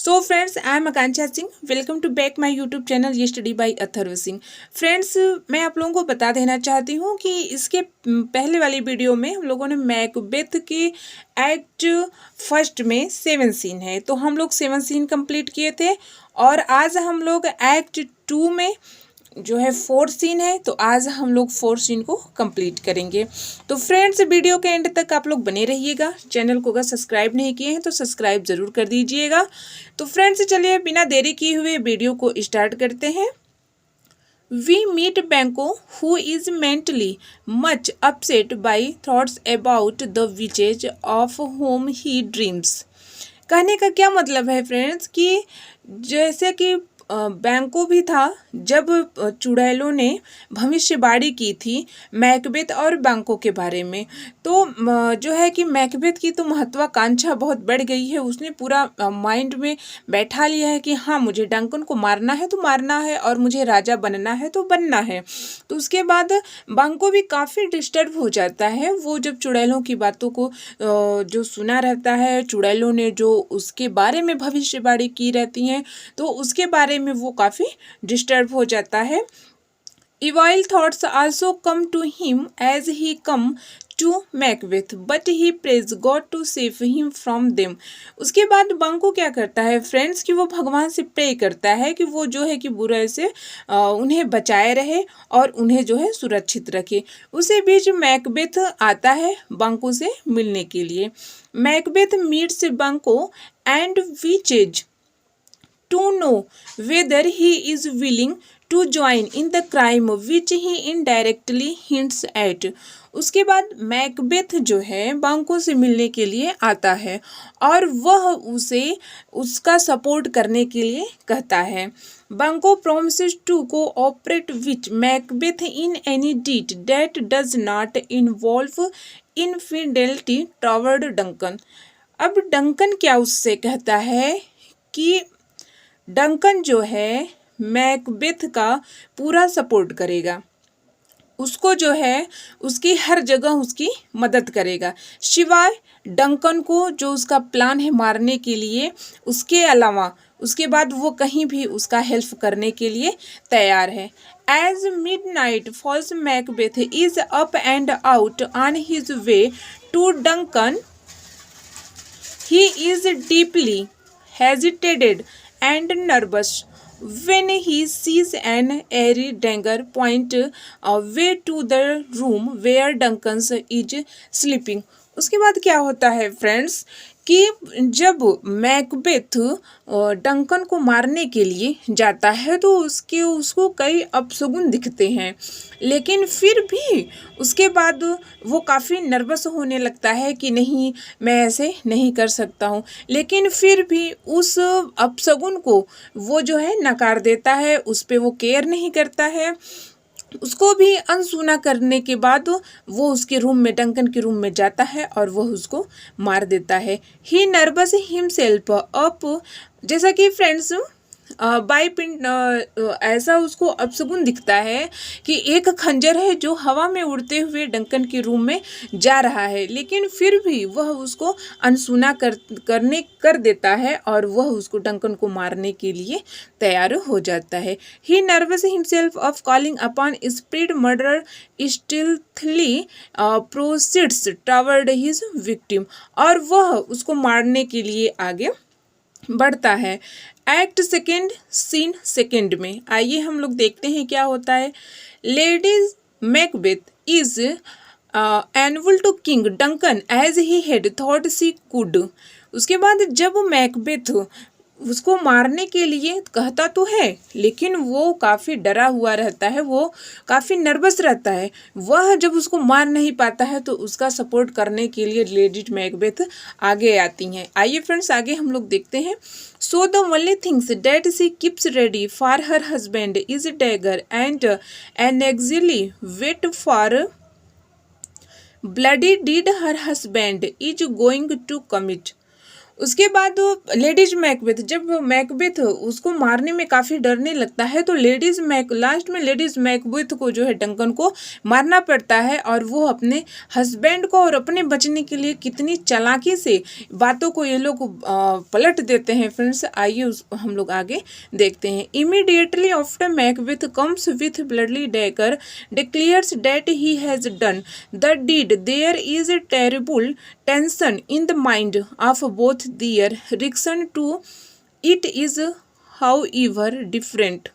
So friends, I am Akanksha Singh. Welcome to back my YouTube channel ये study by Atharva Singh. Friends, मैं आप लोगों को बता देना चाहती हूँ कि इसके पहले वाली वीडियो में हम लोगों ने मैकबेथ के एक्ट फर्स्ट में 7 सीन है, तो हम लोग 7 सीन कंप्लीट किए थे। और आज हम लोग एक्ट 2 में जो है 4 सीन है, तो आज हम लोग 4 सीन को कंप्लीट करेंगे। तो फ्रेंड्स, वीडियो के एंड तक आप लोग बने रहिएगा। चैनल को अगर सब्सक्राइब नहीं किए हैं तो सब्सक्राइब जरूर कर दीजिएगा। तो फ्रेंड्स, चलिए बिना देरी किए हुए वीडियो को स्टार्ट करते हैं। वी मीट बैंको who is mentally much upset by thoughts about the witches of home he dreams. कहने का क्या मतलब है फ्रेंड्स कि जैसे कि बैंको भी था जब चुड़ैलों ने भविष्यवाणी की थी मैकबेथ और बैंको के बारे में। तो जो है कि मैकबेथ की तो महत्वाकांक्षा बहुत बढ़ गई है। उसने पूरा माइंड में बैठा लिया है कि हाँ, मुझे डंकन को मारना है तो मारना है और मुझे राजा बनना है तो बनना है। तो उसके बाद बैंको भी काफ़ी डिस्टर्ब हो जाता है। वो जब चुड़ैलों की बातों को जो सुना रहता है, चुड़ैलों ने जो उसके बारे में भविष्यवाणी की रहती हैं, तो उसके बारे में वो काफ़ी डिस्टर्ब हो जाता है। Evil thoughts also come to him as he come to Macbeth, but he prays God to save him from them. उसके बाद बंको क्या करता है फ्रेंड्स कि वो भगवान से प्रे करता है कि वो जो है कि बुराई से उन्हें बचाए रहे और उन्हें जो है सुरक्षित रखे। उसी बीच मैकबेथ आता है बंको से मिलने के लिए। Macbeth meets Banquo and witches to know whether he is willing to join in the crime which he indirectly hints at. उसके बाद मैकबेथ जो है बैंको से मिलने के लिए आता है और वह उसे उसका सपोर्ट करने के लिए कहता है। बैंको promises to cooperate with Macbeth in any deed that does not involve infidelity toward Duncan. अब डंकन क्या उससे कहता है कि डंकन जो है मैकबेथ का पूरा सपोर्ट करेगा, उसको जो है उसकी हर जगह उसकी मदद करेगा, सिवाय डंकन को जो उसका प्लान है मारने के लिए, उसके अलावा उसके बाद वो कहीं भी उसका हेल्प करने के लिए तैयार है। As midnight falls Macbeth is up and out on his way to Duncan. He is deeply hesitated and nervous when he sees an airy dagger point way to the room where Duncan is sleeping. उसके बाद क्या होता है friends कि जब Macbeth Duncan को मारने के लिए जाता है तो उसको कई अपशगुन दिखते हैं, लेकिन फिर भी उसके बाद वो काफ़ी नर्वस होने लगता है कि नहीं, मैं ऐसे नहीं कर सकता हूँ। लेकिन फिर भी उस अपशगुन को वो जो है नकार देता है, उस पर वो केयर नहीं करता है। उसको भी अनसुना करने के बाद वो उसके रूम में, डंकन के रूम में जाता है और वह उसको मार देता है। ही नर्वस हिमसेल्फ अप, जैसा कि फ्रेंड्स बाई पिंड ऐसा उसको अपशगुन दिखता है कि एक खंजर है जो हवा में उड़ते हुए डंकन के रूम में जा रहा है, लेकिन फिर भी वह उसको अनसुना कर देता है और वह उसको डंकन को मारने के लिए तैयार हो जाता है। He nerves himself of calling upon spirit murder stealthily proceeds toward his victim, और वह उसको मारने के लिए आगे बढ़ता है। एक्ट सेकेंड सीन सेकेंड में आइए हम लोग देखते हैं क्या होता है। Ladies Macbeth is anvil to king Duncan as he had thought she could. उसके बाद जब मैकबेथ उसको मारने के लिए कहता तो है, लेकिन वो काफ़ी डरा हुआ रहता है, वो काफ़ी नर्वस रहता है। वह जब उसको मार नहीं पाता है तो उसका सपोर्ट करने के लिए लेडी मैकबेथ आगे आती हैं। आइए फ्रेंड्स, आगे हम लोग देखते हैं। So the only things that she keeps ready for her husband is dagger and anxiously wait for bloody deed her husband is going to commit. उसके बाद लेडीज मैकबेथ, जब मैकबेथ उसको मारने में काफ़ी डरने लगता है तो लास्ट में लेडीज मैकबेथ को जो है डंकन को मारना पड़ता है, और वो अपने हस्बैंड को और अपने बचने के लिए कितनी चालाकी से बातों को ये लोग पलट देते हैं। फ्रेंड्स आइए हम लोग आगे देखते हैं। Immediately after Macbeth comes with bloody dagger declares that he has done the deed. There is a terrible tension in the mind of both their reaction to it is however different।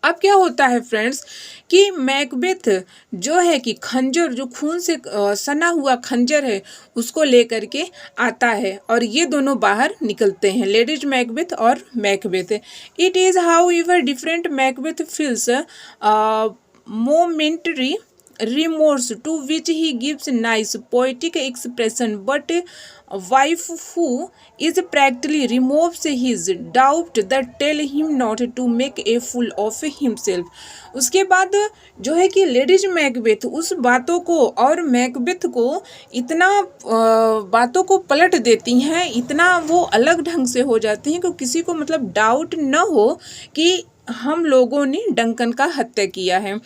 अब क्या होता है friends कि Macbeth जो है कि खंजर, जो खून से सना हुआ खंजर है, उसको लेकर के आता है और ये दोनों बाहर निकलते हैं, लेडीज मैकबेथ और Macbeth. It is how ever different. Macbeth feels momentary remorse to which he gives nice poetic expression, but a wife who is practically removes his doubt that tell him not to make a fool of himself। उसके बाद जो है कि ladies Macbeth उस बातों को और Macbeth को इतना बातों को पलट देती हैं, इतना वो अलग ढंग से हो जाती हैं कि किसी को मतलब डाउट न हो कि हम लोगों ने डंकन का हत्या किया है।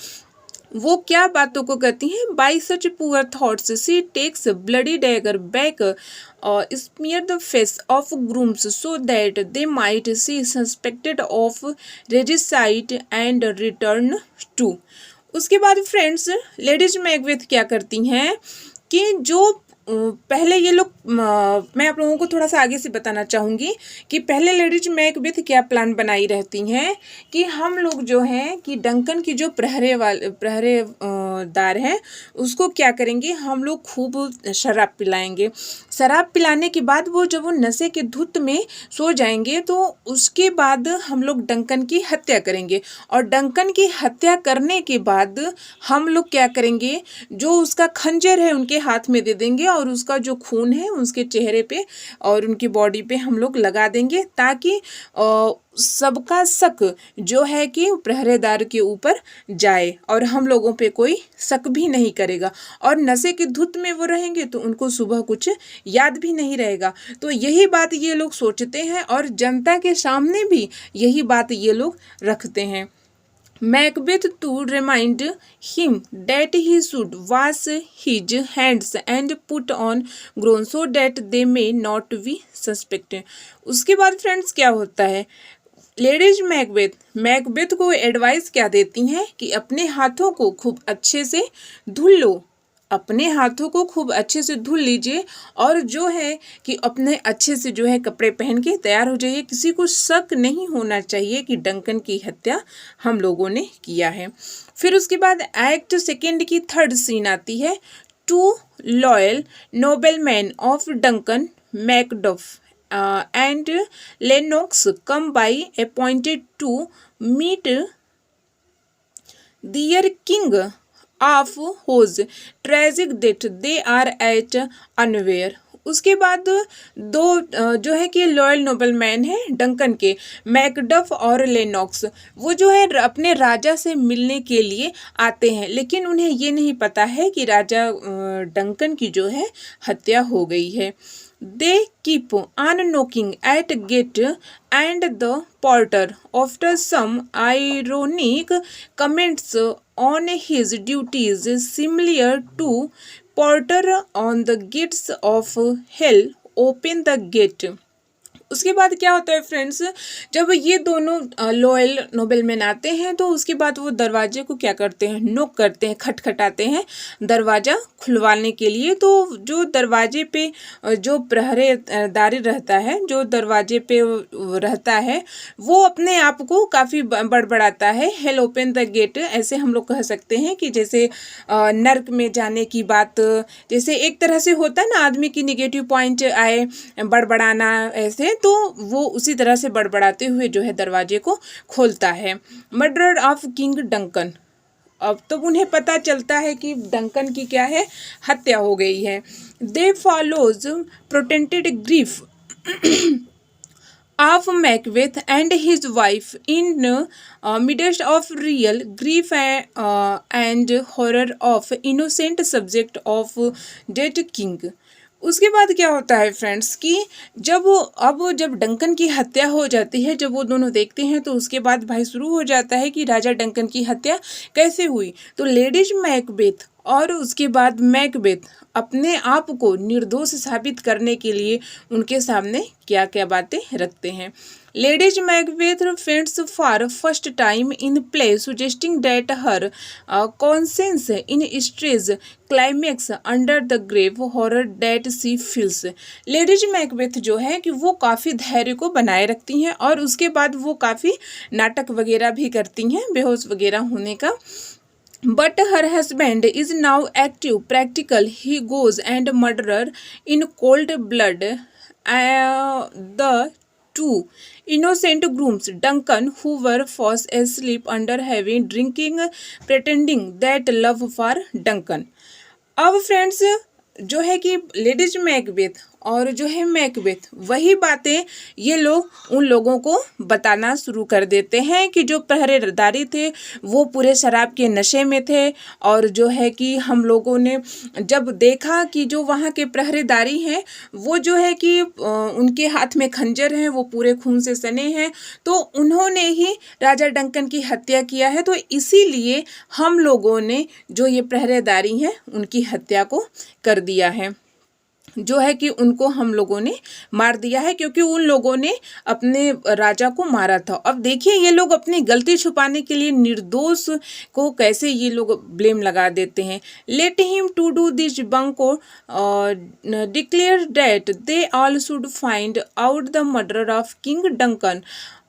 वो क्या बातों को कहती हैं? By such poor thoughts she takes bloody dagger back smear the face of grooms so that they might be suspected of regicide and return to. उसके बाद फ्रेंड्स लेडीज मैकबेथ क्या करती हैं कि जो पहले ये लोग, मैं आप लोगों को थोड़ा सा आगे से बताना चाहूँगी कि पहले लेडीज मैकबेथ क्या प्लान बनाई रहती हैं कि हम लोग जो हैं कि डंकन की जो पहरेदार हैं उसको क्या करेंगे, हम लोग खूब शराब पिलाएंगे। शराब पिलाने के बाद वो जब वो नशे के धुत में सो जाएंगे तो उसके बाद हम लोग डंकन की हत्या करेंगे, और डंकन की हत्या करने के बाद हम लोग क्या करेंगे, जो उसका खंजर है उनके हाथ में दे देंगे और उसका जो खून है उसके चेहरे पे और उनकी बॉडी पे हम लोग लगा देंगे, ताकि सबका शक जो है कि पहरेदार के ऊपर जाए और हम लोगों पे कोई शक भी नहीं करेगा। और नशे की धुत में वो रहेंगे तो उनको सुबह कुछ याद भी नहीं रहेगा। तो यही बात ये लोग सोचते हैं और जनता के सामने भी यही बात ये लोग रखते हैं। Macbeth to remind him that he should wash his hands and put on groan so that they may not be suspected। उसके बाद फ्रेंड्स क्या होता है, लेडीज मैकबेथ को एडवाइस क्या देती हैं कि अपने हाथों को खूब अच्छे से धुल लो, अपने हाथों को खूब अच्छे से धुल लीजिए और जो है कि अपने अच्छे से जो है कपड़े पहन के तैयार हो जाइए। किसी को शक नहीं होना चाहिए कि डंकन की हत्या हम लोगों ने किया है। फिर उसके बाद एक्ट सेकेंड की थर्ड सीन आती है। Two loyal nobleman of Duncan Macduff and Lennox come by appointed to meet their king of whose tragic death they are at unaware. उसके बाद दो जो है कि लॉयल नोबलमैन है डंकन के, मैकडफ और लेनॉक्स, वो जो है अपने राजा से मिलने के लिए आते हैं, लेकिन उन्हें ये नहीं पता है कि राजा डंकन की जो है हत्या हो गई है। They keep on knocking at gate and the porter, after some ironic comments on his duties similar to porter on the gates of hell, open the gate। उसके बाद क्या होता है फ्रेंड्स, जब ये दोनों लॉयल नोबेलमैन आते हैं तो उसके बाद वो दरवाजे को क्या करते हैं, नॉक करते हैं, खटखटाते हैं दरवाज़ा खुलवाने के लिए। तो जो दरवाजे पे जो पहरेदारी रहता है, जो दरवाजे पे रहता है, वो अपने आप को काफ़ी बड़बड़ाता है। हेल ओपन द गेट, ऐसे हम लोग कह सकते हैं कि जैसे नर्क में जाने की बात, जैसे एक तरह से होता है ना आदमी की निगेटिव पॉइंट आए, बड़बड़ाना, ऐसे तो वो उसी तरह से बड़बड़ाते हुए जो है दरवाजे को खोलता है। मर्डर ऑफ किंग डंकन, अब तो उन्हें पता चलता है कि डंकन की क्या है, हत्या हो गई है। They follows pretended grief of Macbeth and his wife in midst of real grief and horror of innocent subject of dead king। उसके बाद क्या होता है फ्रेंड्स कि जब डंकन की हत्या हो जाती है, जब वो दोनों देखते हैं तो उसके बाद भाई शुरू हो जाता है कि राजा डंकन की हत्या कैसे हुई। तो लेडीज मैकबेथ और उसके बाद मैकबेथ अपने आप को निर्दोष साबित करने के लिए उनके सामने क्या क्या बातें रखते हैं। Ladies Macbeth faints for first time in play suggesting that her conscience in strange climax under the grave horror that she feels. Ladies Macbeth जो है कि वो काफ़ी धैर्य को बनाए रखती हैं और उसके बाद वो काफ़ी नाटक वगैरह भी करती हैं बेहोश वगैरह होने का। But her husband is now active, practical. He goes and murder in cold blood the two innocent grooms, Duncan, who were fast asleep under heavy drinking, pretending that love for Duncan. अब friends जो है कि ladies Macbeth और जो है Macbeth वही बातें ये लोग उन लोगों को बताना शुरू कर देते हैं कि जो पहरेदारी थे वो पूरे शराब के नशे में थे। और जो है कि हम लोगों ने जब देखा कि जो वहाँ के पहरेदारी हैं वो जो है कि उनके हाथ में खंजर हैं, वो पूरे खून से सने हैं, तो उन्होंने ही राजा डंकन की हत्या किया है। तो इसीलिए हम लोगों ने जो ये पहरेदारी हैं उनकी हत्या को कर दिया है, जो है कि उनको हम लोगों ने मार दिया है क्योंकि उन लोगों ने अपने राजा को मारा था। अब देखिए ये लोग अपनी गलती छुपाने के लिए निर्दोष को कैसे ये लोग ब्लेम लगा देते हैं। Let him to do this Banquo declare that they all should find out the murder of king Duncan.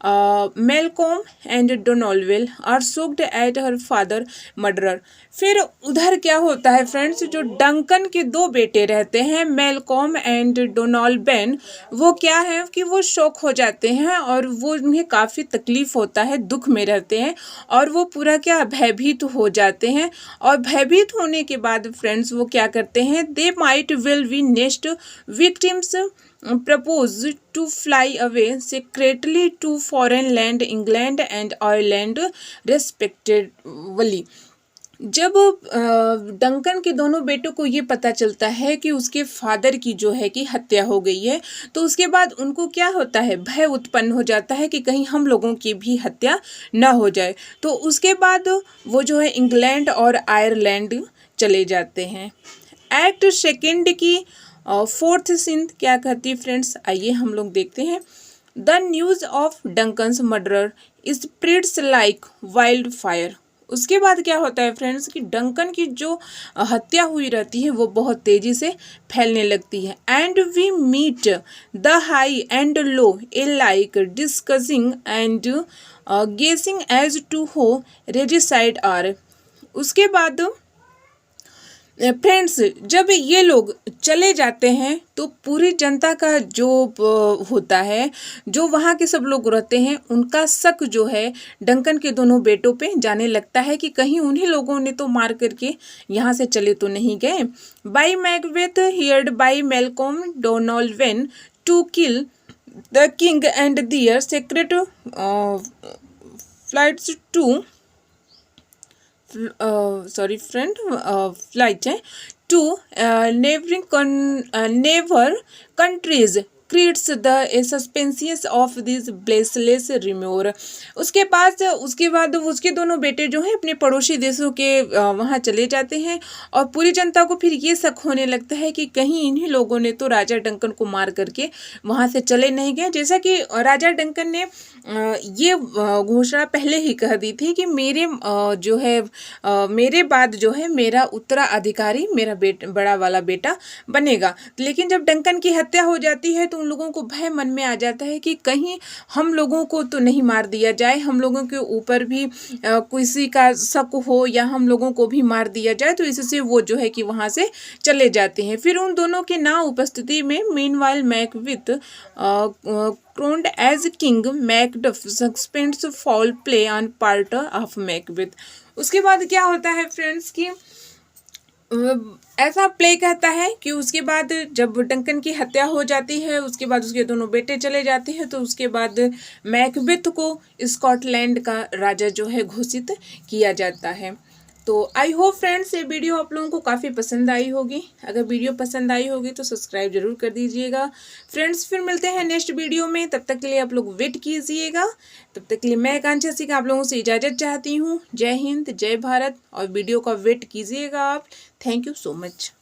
Malcolm and Donalbain are shocked at her father murderer. फिर उधर क्या होता है फ्रेंड्स, जो डंकन के दो बेटे रहते हैं मेलकॉम एंड डोनाल्डबेन, वो क्या है कि वो शौक हो जाते हैं और वो उन्हें काफ़ी तकलीफ़ होता है, दुख में रहते हैं और वो पूरा क्या भयभीत हो जाते हैं। और भयभीत होने के बाद फ्रेंड्स वो क्या करते हैं, they might will be next victims propose to fly away secretly to foreign land England and Ireland respectively। जब डंकन के दोनों बेटों को ये पता चलता है कि उसके फादर की जो है कि हत्या हो गई है, तो उसके बाद उनको क्या होता है, भय उत्पन्न हो जाता है कि कहीं हम लोगों की भी हत्या न हो जाए। तो उसके बाद वो जो है इंग्लैंड और आयरलैंड चले जाते हैं। एक्ट सेकेंड की फोर्थ सीन क्या कहती है फ्रेंड्स, आइए हम लोग देखते हैं। The news of Duncan's murder spreads like wild fire. उसके बाद क्या होता है फ्रेंड्स कि डंकन की जो हत्या हुई रहती है वो बहुत तेज़ी से फैलने लगती है। And we meet the high and low a like discussing and guessing as to who regicide are. उसके बाद फ्रेंड्स जब ये लोग चले जाते हैं तो पूरी जनता का जो होता है, जो वहाँ के सब लोग रहते हैं, उनका शक जो है डंकन के दोनों बेटों पे जाने लगता है कि कहीं उन्हीं लोगों ने तो मार करके यहाँ से चले तो नहीं गए। By Macbeth heard by Malcolm Donalbain to kill the king and their secret flights to flight to neighbor countries creates the suspense of these baseless rumor। उसके बाद उसके दोनों बेटे जो हैं अपने पड़ोसी देशों के वहाँ चले जाते हैं और पूरी जनता को फिर ये शक होने लगता है कि कहीं इन्हीं लोगों ने तो राजा डंकन को मार करके वहाँ से चले नहीं गए। जैसा कि राजा डंकन ने ये घोषणा पहले ही कह दी थी कि मेरे बाद जो है मेरा उत्तराधिकारी मेरा बड़ा वाला बेटा बनेगा। लेकिन जब डंकन की हत्या हो जाती है तो उन लोगों को भय मन में आ जाता है कि कहीं हम लोगों को तो नहीं मार दिया जाए, हम लोगों के ऊपर भी किसी का शक हो या हम लोगों को भी मार दिया जाए। तो इससे वो जो है कि वहाँ से चले जाते हैं। फिर उन दोनों के ना उपस्थिति में meanwhile Macbeth crowned as king, Macduff suspends foul play on part of Macbeth। उसके बाद क्या होता है फ्रेंड्स कि ऐसा प्ले कहता है कि उसके बाद जब डंकन की हत्या हो जाती है, उसके बाद उसके दोनों बेटे चले जाते हैं, तो उसके बाद मैकबेथ को स्कॉटलैंड का राजा जो है घोषित किया जाता है। तो आई होप फ्रेंड्स ये वीडियो आप लोगों को काफ़ी पसंद आई होगी। अगर वीडियो पसंद आई होगी तो सब्सक्राइब जरूर कर दीजिएगा फ्रेंड्स। फिर मिलते हैं नेक्स्ट वीडियो में, तब तक के लिए आप लोग वेट कीजिएगा। तब तक के लिए मैं आकांक्षा सिंह आप लोगों से इजाज़त चाहती हूँ। जय हिंद, जय भारत, और वीडियो का वेट कीजिएगा आप। Thank you so much.